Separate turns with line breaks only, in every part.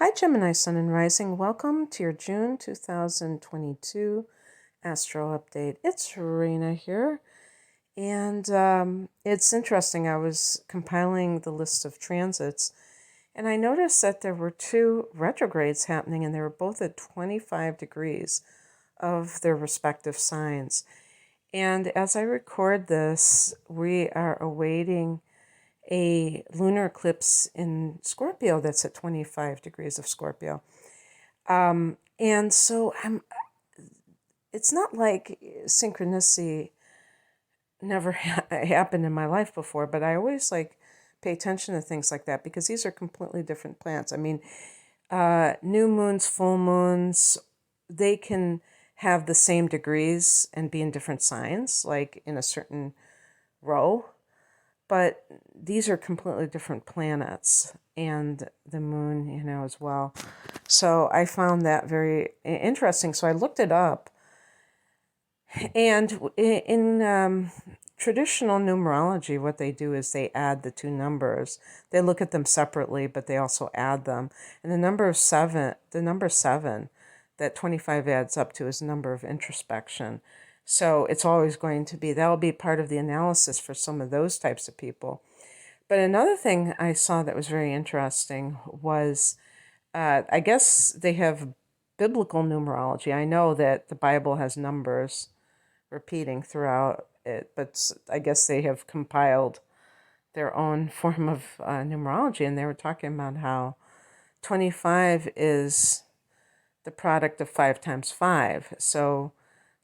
Hi, Gemini, Sun and Rising. Welcome to your June 2022 Astro Update. It's Rena here. And it's interesting. I was compiling the list of transits, and I noticed that there were two retrogrades happening, and they were both at 25 degrees of their respective signs. And as I record this, we are awaiting a lunar eclipse in Scorpio that's at 25 degrees of Scorpio. And so it's not like synchronicity never happened in my life before, but I always pay attention to things like that because these are completely different planets. I mean, new moons, full moons, they can have the same degrees and be in different signs, like in a certain row. But these are completely different planets and the moon, as well. So I found that very interesting. So I looked it up. And in traditional numerology, what they do is they add the two numbers. They look at them separately, but they also add them. And the number seven, that 25 adds up to is a number of introspection. So it's always going to be, that'll be part of the analysis for some of those types of people. But another thing I saw that was very interesting was, I guess they have biblical numerology. I know that the Bible has numbers repeating throughout it, but I guess they have compiled their own form of numerology, and they were talking about how 25 is the product of 5 times 5. So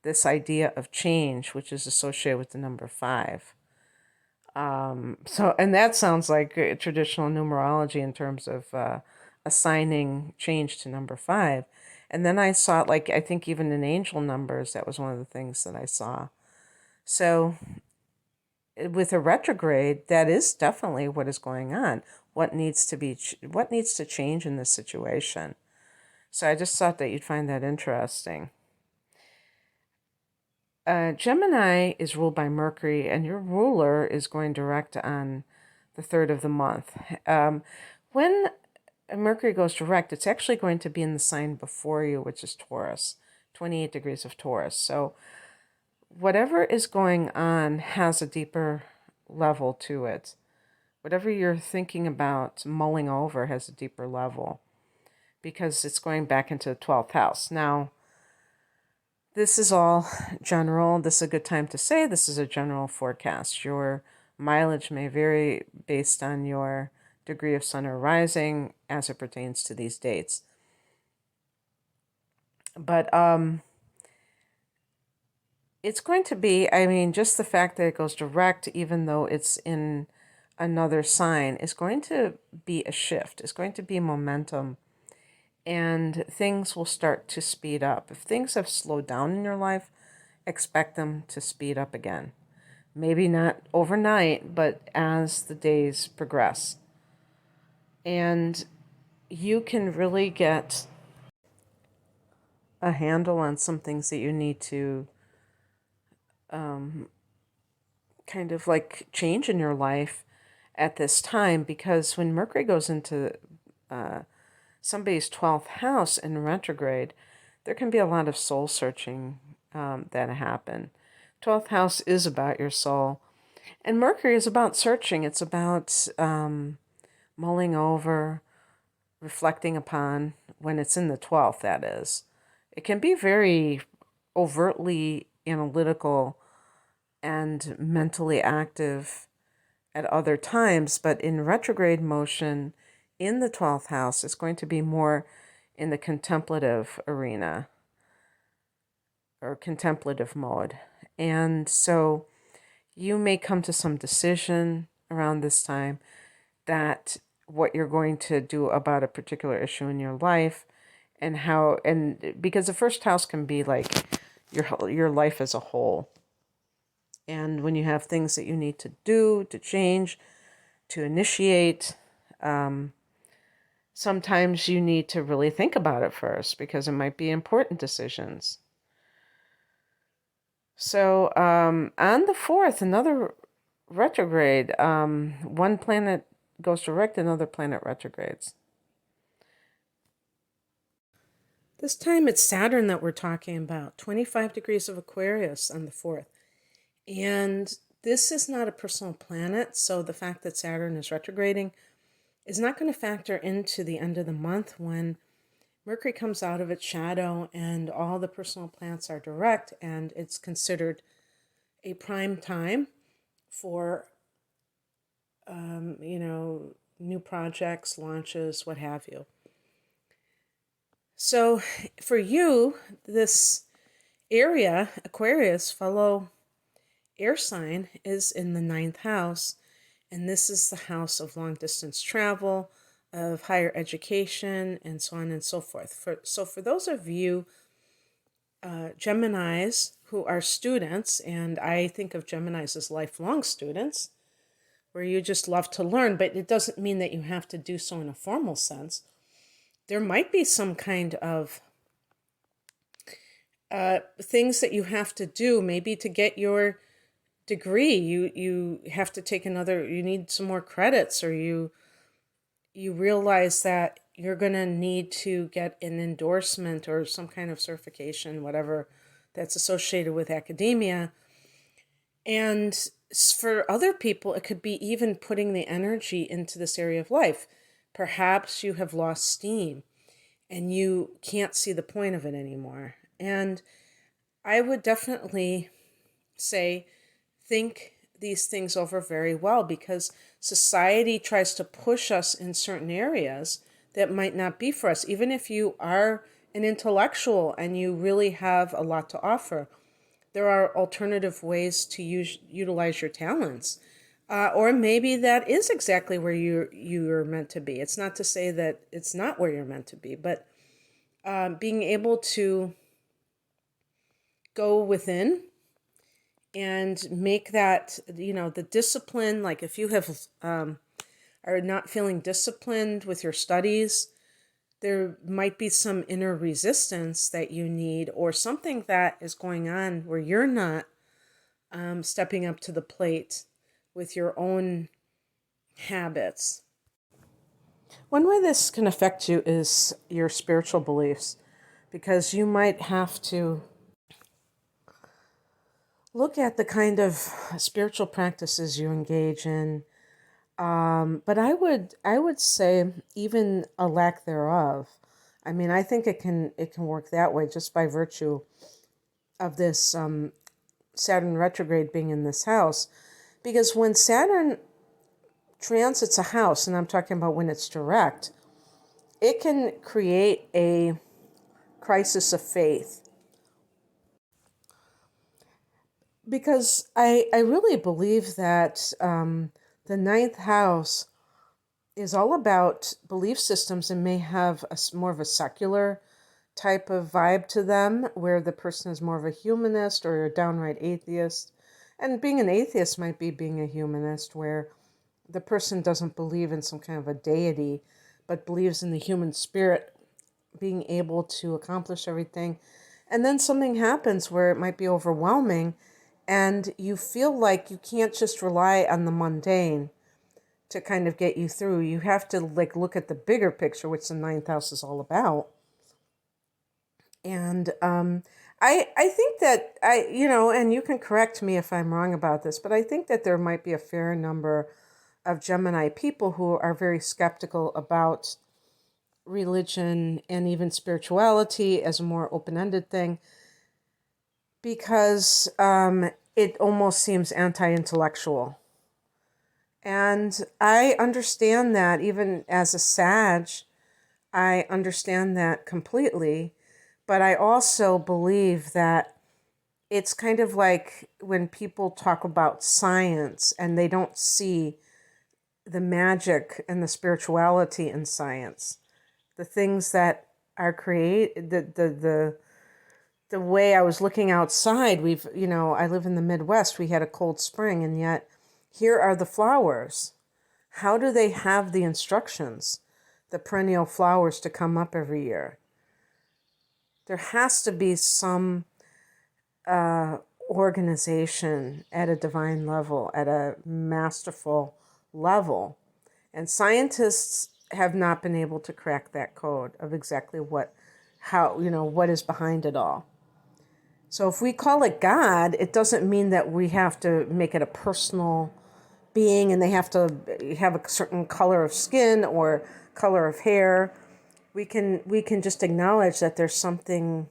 this idea of change, which is associated with the number 5. And that sounds like traditional numerology in terms of assigning change to number 5. And then I saw it, I think even in angel numbers, that was one of the things that I saw. So with a retrograde, that is definitely what is going on. What needs to change in this situation? So I just thought that you'd find that interesting. Gemini is ruled by Mercury, and your ruler is going direct on the 3rd of the month. When Mercury goes direct, it's actually going to be in the sign before you, which is Taurus, 28 degrees of Taurus. So whatever is going on has a deeper level to it. Whatever you're thinking about mulling over has a deeper level because it's going back into the 12th house. Now, this is all general. This is a good time to say this is a general forecast. Your mileage may vary based on your degree of sun or rising as it pertains to these dates. But it's going to be, just the fact that it goes direct, even though it's in another sign, is going to be a shift. It's going to be momentum. And things will start to speed up. If things have slowed down in your life, expect them to speed up again. Maybe not overnight, but as the days progress. And you can really get a handle on some things that you need to kind of change in your life at this time, because when Mercury goes into somebody's 12th house in retrograde, there can be a lot of soul searching that happen. 12th house is about your soul. And Mercury is about searching. It's about mulling over, reflecting upon, when it's in the 12th, that is. It can be very overtly analytical and mentally active at other times, but in retrograde motion in the 12th house, it's going to be more in the contemplative arena or contemplative mode. And so you may come to some decision around this time that what you're going to do about a particular issue in your life, and how, and because the first house can be like your life as a whole. And when you have things that you need to do, to change, to initiate, sometimes you need to really think about it first because it might be important decisions. So on the 4th, another retrograde, one planet goes direct, another planet retrogrades. This time it's Saturn that we're talking about, 25 degrees of Aquarius on the 4th. And this is not a personal planet, so the fact that Saturn is retrograding is not going to factor into the end of the month when Mercury comes out of its shadow and all the personal planets are direct, and it's considered a prime time for, new projects, launches, what have you. So for you, this area, Aquarius, fellow air sign, is in the 9th house, and this is the house of long distance travel, of higher education, and so on and so forth. For those of you Geminis who are students, and I think of Geminis as lifelong students, where you just love to learn, but it doesn't mean that you have to do so in a formal sense. There might be some kind of things that you have to do, maybe to get your degree. You have to take you need some more credits, or you realize that you're going to need to get an endorsement or some kind of certification, whatever that's associated with academia. And for other people, it could be even putting the energy into this area of life. Perhaps you have lost steam and you can't see the point of it anymore. And I would definitely say, think these things over very well, because society tries to push us in certain areas that might not be for us. Even if you are an intellectual and you really have a lot to offer, there are alternative ways to utilize your talents. Or maybe that is exactly where you're meant to be. It's not to say that it's not where you're meant to be, but being able to go within and make that, the discipline, like if you have are not feeling disciplined with your studies, there might be some inner resistance that you need, or something that is going on where you're not stepping up to the plate with your own habits. One way this can affect you is your spiritual beliefs, because you might have to look at the kind of spiritual practices you engage in. But I would say even a lack thereof. I mean, I think it can work that way just by virtue of this Saturn retrograde being in this house. Because when Saturn transits a house, and I'm talking about when it's direct, it can create a crisis of faith. Because I really believe that the 9th house is all about belief systems and may have more of a secular type of vibe to them, where the person is more of a humanist or a downright atheist. And being an atheist might be being a humanist, where the person doesn't believe in some kind of a deity, but believes in the human spirit being able to accomplish everything. And then something happens where it might be overwhelming, and you feel like you can't just rely on the mundane to kind of get you through. You have to look at the bigger picture, which the 9th house is all about. And I think that and you can correct me if I'm wrong about this, but I think that there might be a fair number of Gemini people who are very skeptical about religion and even spirituality as a more open-ended thing, because it almost seems anti-intellectual. And I understand that. Even as a Sag, I understand that completely. But I also believe that it's kind of like when people talk about science and they don't see the magic and the spirituality in science. The things that are created, the way I was looking outside, I live in the Midwest, we had a cold spring, and yet here are the flowers. How do they have the instructions, the perennial flowers, to come up every year? There has to be some organization at a divine level, at a masterful level. And scientists have not been able to crack that code of exactly how, what is behind it all. So if we call it God, it doesn't mean that we have to make it a personal being and they have to have a certain color of skin or color of hair. We can just acknowledge that there's something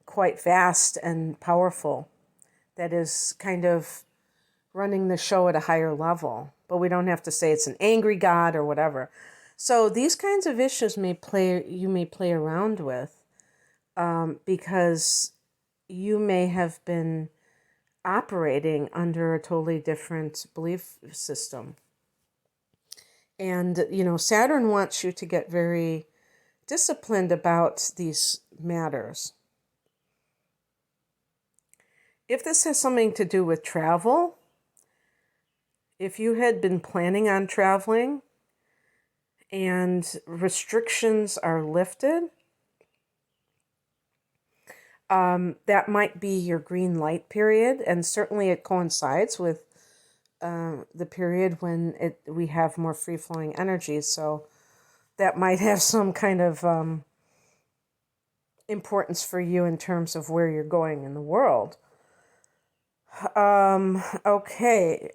quite vast and powerful that is kind of running the show at a higher level. But we don't have to say it's an angry God or whatever. So these kinds of issues you may play around with because you may have been operating under a totally different belief system. And, Saturn wants you to get very disciplined about these matters. If this has something to do with travel, if you had been planning on traveling and restrictions are lifted, that might be your green light period, and certainly it coincides with the period when we have more free-flowing energy, so that might have some kind of importance for you in terms of where you're going in the world. Okay.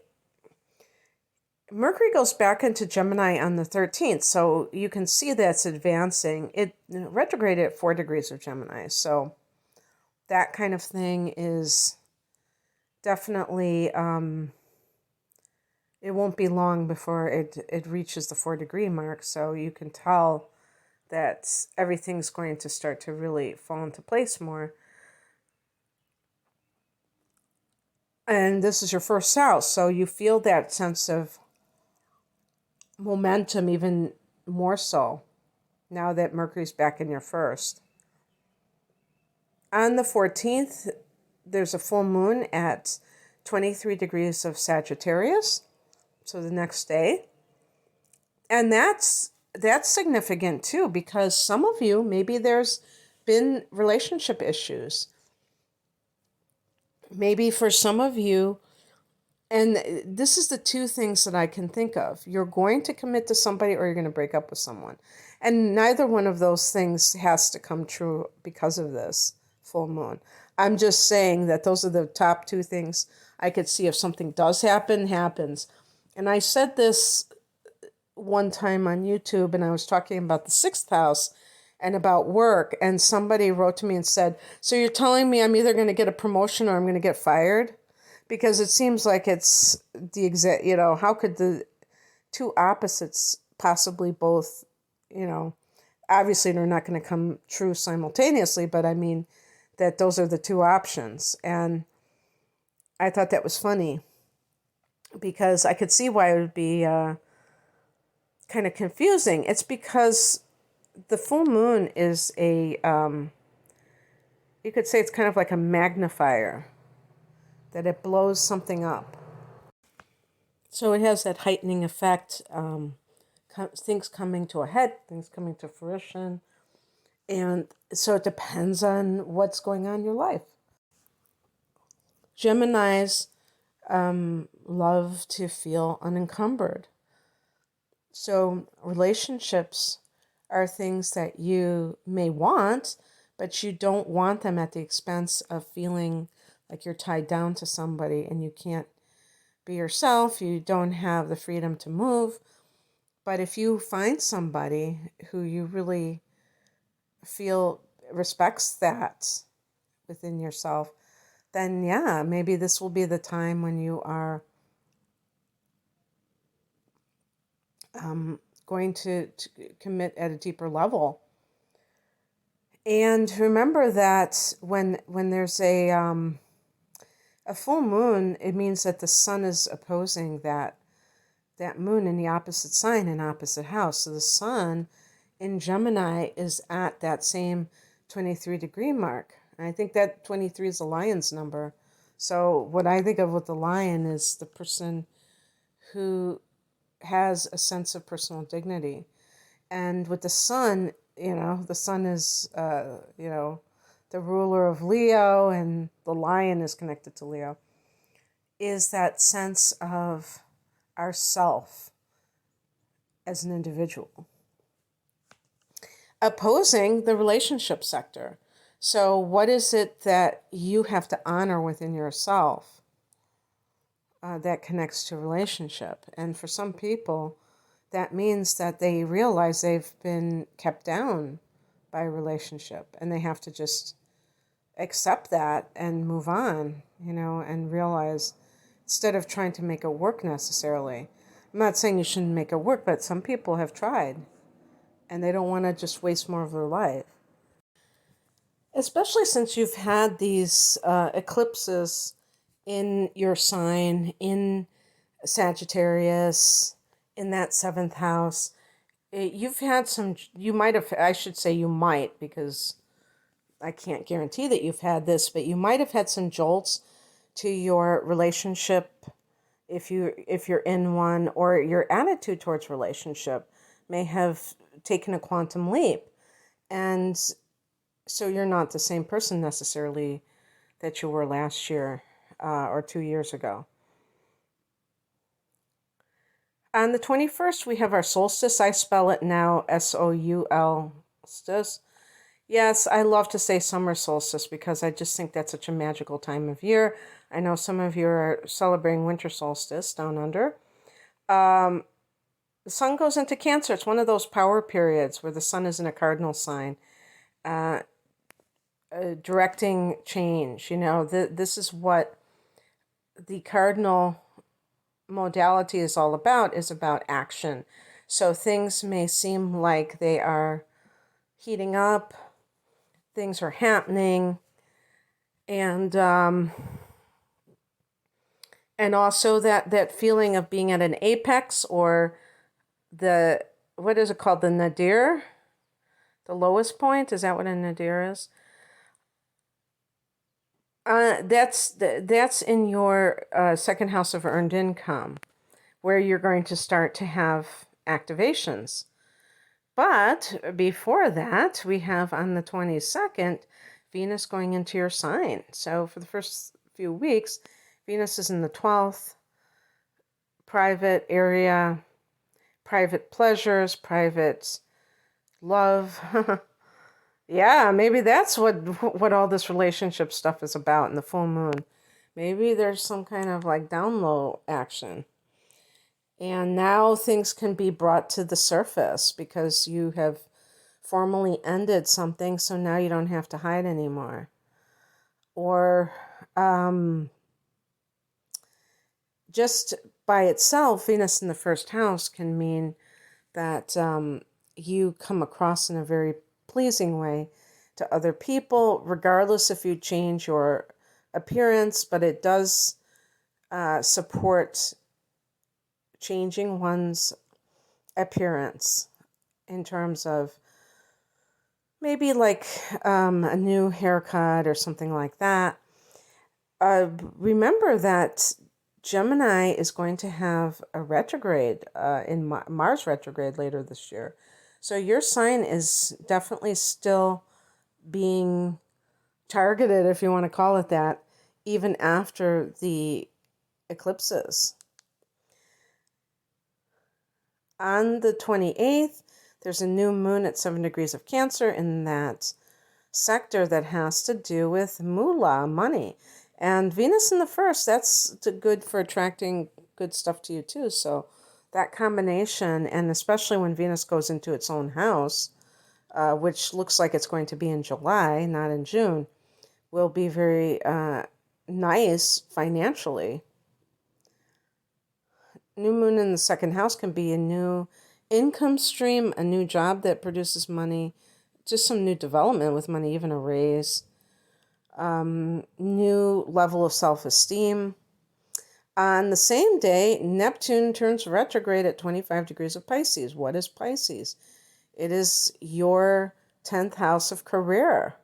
Mercury goes back into Gemini on the 13th, so you can see that's advancing. It retrograded at 4 degrees of Gemini, so that kind of thing is definitely, it won't be long before it reaches the 4-degree mark, so you can tell that everything's going to start to really fall into place more. And this is your first house, so you feel that sense of momentum even more so now that Mercury's back in your first. On the 14th, there's a full moon at 23 degrees of Sagittarius, so the next day. And that's significant too, because some of you, maybe there's been relationship issues. Maybe for some of you, and this is the two things that I can think of. You're going to commit to somebody or you're going to break up with someone. And neither one of those things has to come true because of this full moon. I'm just saying that those are the top two things I could see. If something does happen, happens. And I said this one time on YouTube, and I was talking about the 6th house and about work, and somebody wrote to me and said, so you're telling me I'm either going to get a promotion or I'm going to get fired? Because it seems like it's the exact, how could the two opposites possibly both, obviously they're not going to come true simultaneously, but I mean that those are the two options. And I thought that was funny because I could see why it would be kind of confusing. It's because the full moon is you could say it's kind of like a magnifier, that it blows something up. So it has that heightening effect, things coming to a head, things coming to fruition. And so it depends on what's going on in your life. Geminis love to feel unencumbered. So relationships are things that you may want, but you don't want them at the expense of feeling like you're tied down to somebody and you can't be yourself. You don't have the freedom to move. But if you find somebody who you really feel respects that within yourself, then yeah, maybe this will be the time when you are going to commit at a deeper level. And remember that when there's a full moon, it means that the sun is opposing that moon in the opposite sign in opposite house. So the sun in Gemini is at that same 23-degree mark. And I think that 23 is the lion's number. So what I think of with the lion is the person who has a sense of personal dignity. And with the sun, the sun is, the ruler of Leo, and the lion is connected to Leo, is that sense of ourself as an individual. opposing the relationship sector. So what is it that you have to honor within yourself that connects to relationship? And for some people, that means that they realize they've been kept down by a relationship and they have to just accept that and move on, and realize instead of trying to make it work necessarily. I'm not saying you shouldn't make it work, but some people have tried and they don't want to just waste more of their life. Especially since you've had these eclipses in your sign, in Sagittarius, in that seventh house. You've had some, you might have, I should say you might, because I can't guarantee that you've had this, but you might have had some jolts to your relationship if you're in one, or your attitude towards relationship may have taken a quantum leap. And so you're not the same person necessarily that you were last year or 2 years ago. On the 21st, we have our solstice. I spell it now Soul. Yes, I love to say summer solstice because I just think that's such a magical time of year. I know some of you are celebrating winter solstice down under. The sun goes into Cancer. It's one of those power periods where the sun is in a cardinal sign, directing change. This is what the cardinal modality is all about, is about action. So things may seem like they are heating up, things are happening, and also that feeling of being at an apex, or what is it called, the nadir, the lowest point. Is that what a nadir is? That's in your second house of earned income, where you're going to start to have activations. But before that, we have on the 22nd, Venus going into your sign. So for the first few weeks, Venus is in the 12th, private area, private pleasures, private love. Yeah, maybe that's what all this relationship stuff is about in the full moon. Maybe there's some kind of like down low action. And now things can be brought to the surface because you have formally ended something, so now you don't have to hide anymore. Or just by itself, Venus in the first house can mean that you come across in a very pleasing way to other people, regardless if you change your appearance, but it does support changing one's appearance in terms of maybe like a new haircut or something like that. Remember that Gemini is going to have a retrograde in Mars retrograde later this year. So your sign is definitely still being targeted, if you want to call it that, even after the eclipses. On the 28th, there's a new moon at 7 degrees of Cancer in that sector that has to do with moolah, money. And Venus in the first, that's good for attracting good stuff to you too. So that combination, and especially when Venus goes into its own house, which looks like it's going to be in July, not in June, will be very nice financially. New moon in the second house can be a new income stream, a new job that produces money, just some new development with money, even a raise, new level of self-esteem. On the same day, Neptune turns retrograde at 25 degrees of Pisces. What is Pisces? It is your 10th house of career.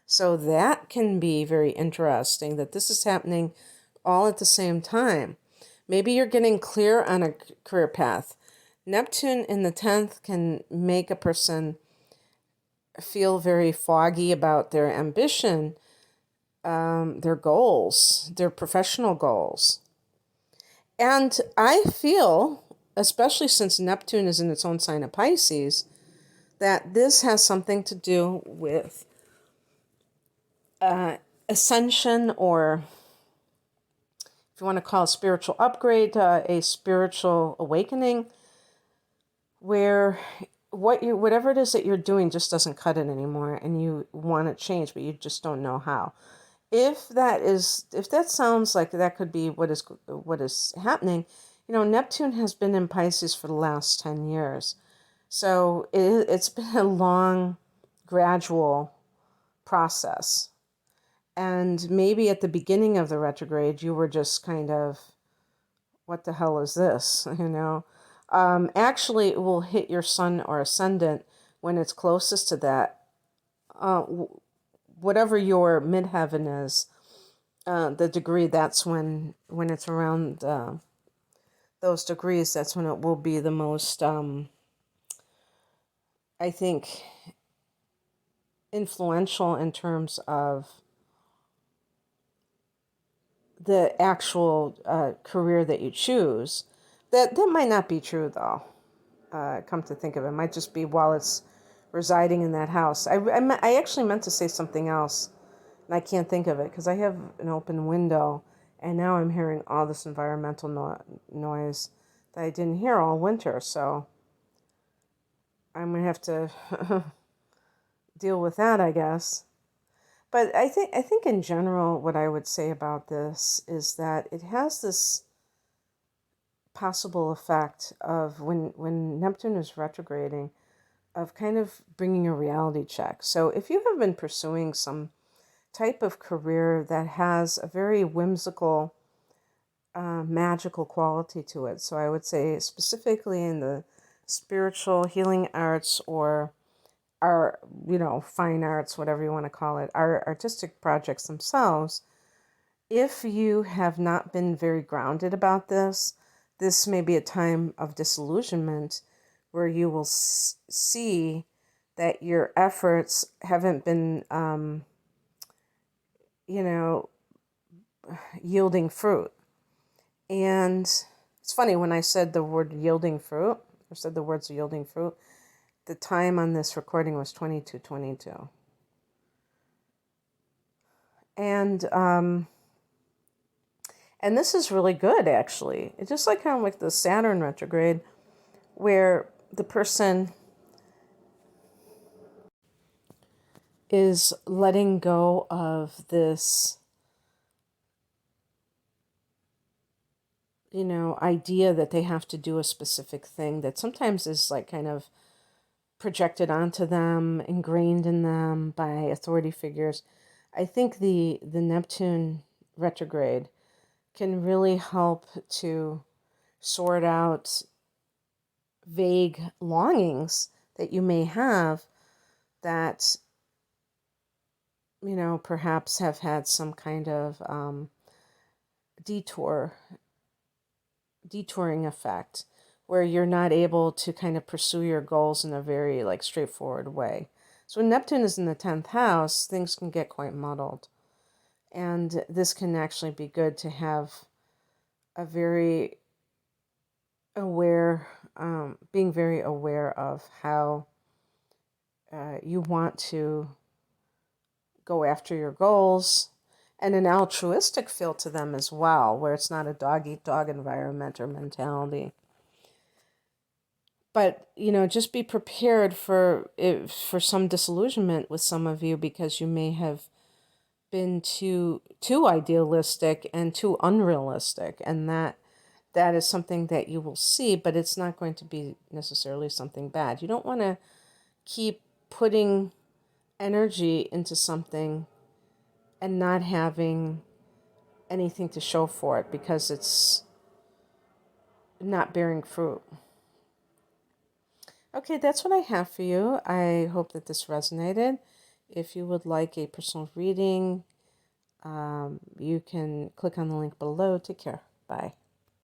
So that can be very interesting that this is happening all at the same time. Maybe you're getting clear on a career path. Neptune in the 10th can make a person feel very foggy about their ambition, their goals, their professional goals. And I feel, especially since Neptune is in its own sign of Pisces, that this has something to do with ascension, or if you want to call it spiritual upgrade, a spiritual awakening, where whatever it is that you're doing just doesn't cut it anymore, and you want to change, but you just don't know how. If that sounds like that could be what is happening, Neptune has been in Pisces for the last 10 years. So it's been a long, gradual process. And maybe at the beginning of the retrograde, you were just kind of, what the hell is this? Actually, it will hit your sun or ascendant when it's closest to that. Whatever your midheaven is, the degree, that's when it's around those degrees, that's when it will be the most, I think, influential in terms of the actual career that you choose. That might not be true, though. Come to think of it, might just be while it's residing in that house. I actually meant to say something else, and I can't think of it because I have an open window, and now I'm hearing all this environmental noise that I didn't hear all winter. So I'm gonna have to deal with that, I guess. But I think in general, what I would say about this is that it has this possible effect of when Neptune is retrograding, of kind of bringing a reality check. So if you have been pursuing some type of career that has a very whimsical, magical quality to it, so I would say specifically in the spiritual healing arts, or fine arts, whatever you want to call it, our artistic projects themselves, if you have not been very grounded about this may be a time of disillusionment where you will see that your efforts haven't been, yielding fruit. And it's funny, when I said the word yielding fruit, or said the words yielding fruit, the time on this recording was 22:22. And this is really good, actually. It's just like kind of like the Saturn retrograde, where the person is letting go of this, idea that they have to do a specific thing that sometimes is like kind of projected onto them, ingrained in them by authority figures. I think the Neptune retrograde can really help to sort out vague longings that you may have that, perhaps have had some kind of detouring effect, where you're not able to kind of pursue your goals in a very like straightforward way. So when Neptune is in the 10th house, things can get quite muddled. And this can actually be good to have a very aware, being very aware of how you want to go after your goals, and an altruistic feel to them as well, where it's not a dog-eat-dog environment or mentality. But, just be prepared for some disillusionment with some of you, because you may have been too idealistic and too unrealistic, and that is something that you will see, but it's not going to be necessarily something bad. You don't want to keep putting energy into something and not having anything to show for it, because it's not bearing fruit. Okay, that's what I have for you. I hope that this resonated. If you would like a personal reading, you can click on the link below. Take care. Bye.